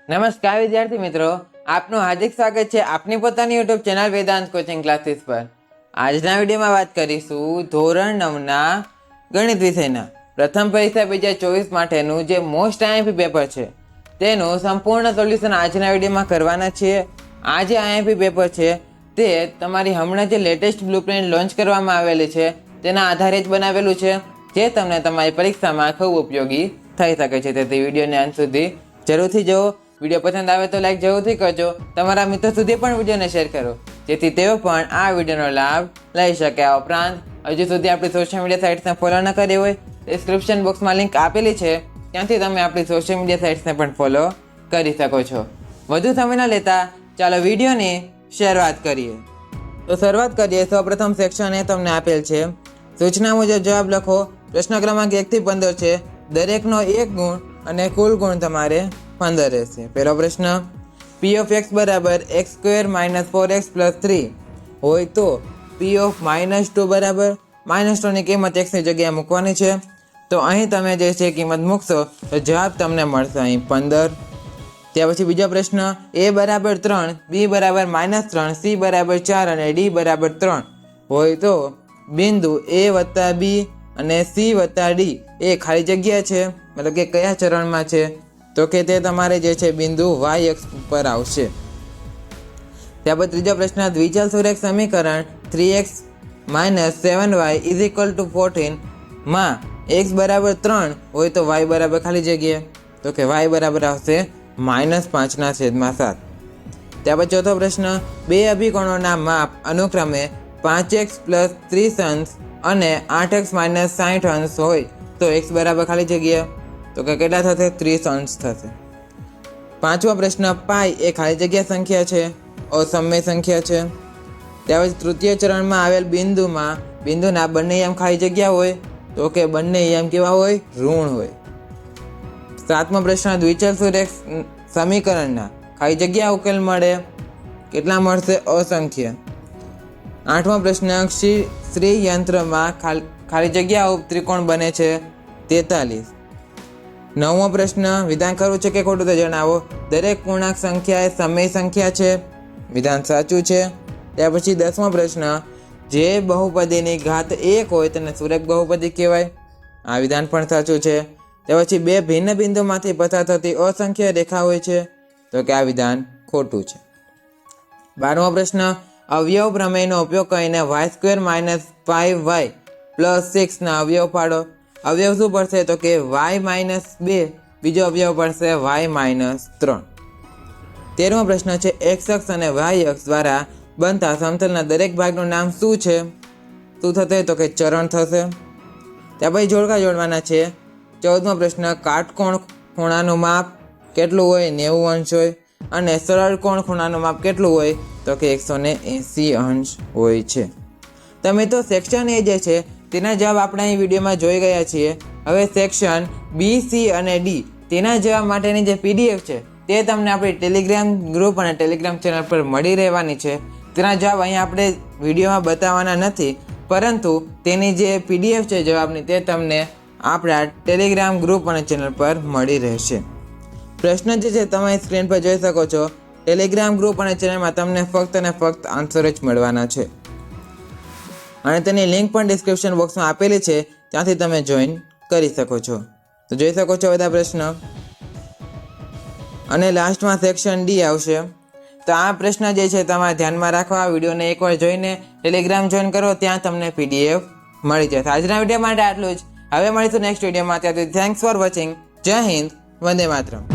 નમસ્કાર વિદ્યાર્થી મિત્રો, આપનું હાર્દિક સ્વાગત છે આપની પોતાની YouTube channel Vedant coaching classes પર। આજના વિડીયોમાં વાત કરીશું ધોરણ 9ના ગણિત વિષયના પ્રથમ પરીક્ષા 2024 માટેનું જે મોસ્ટ આઈએમપી પેપર છે તેનું સંપૂર્ણ સોલ્યુશન આજના વિડીયોમાં કરવાના છીએ। આ જે આઈએમપી પેપર છે તે તમારી હમણાં જે લેટેસ્ટ બ્લુપ્રિન્ટ લોન્ચ કરવામાં આવેલી છે તેના આધારે જ બનાવેલું છે, જે તમને તમારી પરીક્ષામાં ખૂબ ઉપયોગી થઈ શકે છે। તેથી વિડીયોને અંત સુધી જરૂરથી જુઓ। વિડીયો પસંદ આવે તો લાઈક જરૂરથી કરજો, તમારા મિત્રો સુધી પણ વિડીયોને શેર કરો જેથી તેઓ પણ આ વિડીયોનો લાભ લઈ શકે। આ ઉપરાંત હજુ સુધી આપણી સોશિયલ મીડિયા સાઇટ્સને ફોલો ન કરી હોય, ડિસ્ક્રિપ્શન બોક્સમાં લિંક આપેલી છે, ત્યાંથી તમે આપણી સોશિયલ મીડિયા સાઇટ્સને પણ ફોલો કરી શકો છો। વધુ સમય ન લેતા ચાલો વિડીયોની શરૂઆત કરીએ। તો શરૂઆત કરીએ, સૌપ્રથમ સેક્શન એ તમને આપેલ છે, સૂચના મુજબ જવાબ લખો। પ્રશ્ન ક્રમાંક 1 થી 15 છે, દરેકનો 1 ગુણ અને કુલ ગુણ તમારે 15 રહેશે। પહેલો પ્રશ્ન, p of x બરાબર x square minus 4x plus 3 હોય તો p of -2 બરાબર -2ની કિંમત x ની જગ્યાએ મૂકવાની છે। તો અહીં તમે જે છે કિંમત મૂકશો તો જવાબ તમને મળશે અહીં 15। ત્યાર પછી બીજો પ્રશ્ન, a બરાબર 3, b બરાબર -3, c બરાબર 4 અને d બરાબર 3 હોય તો બિંદુ a વત્તા b અને c વત્તા d એ ખાલી જગ્યા છે, મતલબ કે કયા ચરણમાં છે, તો કે તે તમારે જે છે બિંદુ y અક્ષ પર આવશે। ત્યારબાદ ત્રીજો પ્રશ્ન, દ્વિચલ સુરેખ સમીકરણ 3x - 7y = 14 માં x બરાબર 3 હોય તો y બરાબર ખાલી જગ્યા, તો કે y બરાબર આવશે -5/7। ત્યારબાદ ચોથો પ્રશ્ન, બે અભિકોણોના માપ અનુક્રમે 5x + 30 અંશ અને 8x - 60 અંશ હોય તો x બરાબર ખાલી જગ્યા, તો કે કેટલા થશે, 30 અંશ થશે। પાંચમો પ્રશ્ન, પાઈ એ ખાલી જગ્યા સંખ્યા છે, અસમય સંખ્યા છે। ત્યાર પછી તૃતીય ચરણમાં આવેલ બિંદુના બંને યામ ખાલી જગ્યા હોય તો કે બંને યામ કેવા હોય, ઋણ હોય। સાતમો પ્રશ્ન, દ્વિચલ સુરેખ સમીકરણના ખાલી જગ્યા ઉકેલ મળે, કેટલા મળશે, અસંખ્ય। આઠમો પ્રશ્ન, શ્રી યંત્રમાં ખાલી જગ્યા ઉપત્રિકોણ બને છે 43। નવમો પ્રશ્ન, વિધાન ખરું છે કે ખોટું તે જણાવો। દરેક પૂર્ણાંક સંખ્યા એ સમય સંખ્યા છે, વિધાન સાચું છે। ત્યાર પછી 10મો પ્રશ્ન, જે બહુપદીની ઘાત 1 હોય તેને સુરેખ બહુપદી કહેવાય, આ વિધાન પણ સાચું છે। ત્યાર પછી બે ભિન્ન બિંદુમાંથી પસાર થતી અસંખ્ય રેખા હોય છે, તો કે આ વિધાન ખોટું છે। 12મો પ્રશ્ન, અવયવ પ્રમેયનો ઉપયોગ કરીને y² - 5y + 6 ના અવયવ પાડો। અવયવ શું પડશે, તો કે y - 2, બીજો અવયવ પડશે y - 3। 13મો પ્રશ્ન છે, x અક્ષ અને y અક્ષ દ્વારા બનતા સમતલના દરેક ભાગનું નામ શું છે, શું થશે, તો કે ચરણ થશે। ત્યાં પછી જોડકા જોડવાના છે। 14મો પ્રશ્ન, કાટકોણ ખૂણાનું માપ કેટલું હોય, 90 અંશ હોય, અને સરળ કોણ ખૂણાનું માપ કેટલું હોય, તો કે 180 અંશ હોય છે। તમે તો સેક્શન એ જે છે તેના જવાબ આપણે અહીં વિડીયોમાં જોઈ ગયા છીએ। હવે સેક્શન બી, સી અને ડી તેના જવાબ માટેની જે પીડીએફ છે તે તમને આપણી ટેલિગ્રામ ગ્રુપ અને ટેલિગ્રામ ચેનલ પર મળી રહેવાની છે। તેના જવાબ અહીં આપણે વિડીયોમાં બતાવવાના નથી, પરંતુ તેની જે પીડીએફ છે જવાબની તે તમને આપણા ટેલિગ્રામ ગ્રુપ અને ચેનલ પર મળી રહેશે। પ્રશ્ન જે છે તમે સ્ક્રીન પર જોઈ શકો છો, ટેલિગ્રામ ગ્રુપ અને ચેનલમાં તમને ફક્ત અને ફક્ત આન્સર જ મળવાના છે, અને તેની લિંક પણ ડિસ્ક્રિપ્શન બોક્સમાં આપેલી છે, ત્યાંથી તમે જોઈન કરી શકો છો। તો જોઈ શકો છો બધા પ્રશ્ન, અને લાસ્ટમાં સેક્શન ડી આવશે। તો આ પ્રશ્ન જે છે તમારે ધ્યાનમાં રાખવા, વિડીયોને એકવાર જોઈને ટેલિગ્રામ જોઈન કરો, ત્યાં તમને પીડીએફ મળી જશે। આજના વિડીયો માટે આટલું જ, હવે મળીશું નેક્સ્ટ વિડીયોમાં, ત્યાંથી થેન્ક્સ ફોર વોચિંગ। જય હિન્દ, વંદે માતરમ।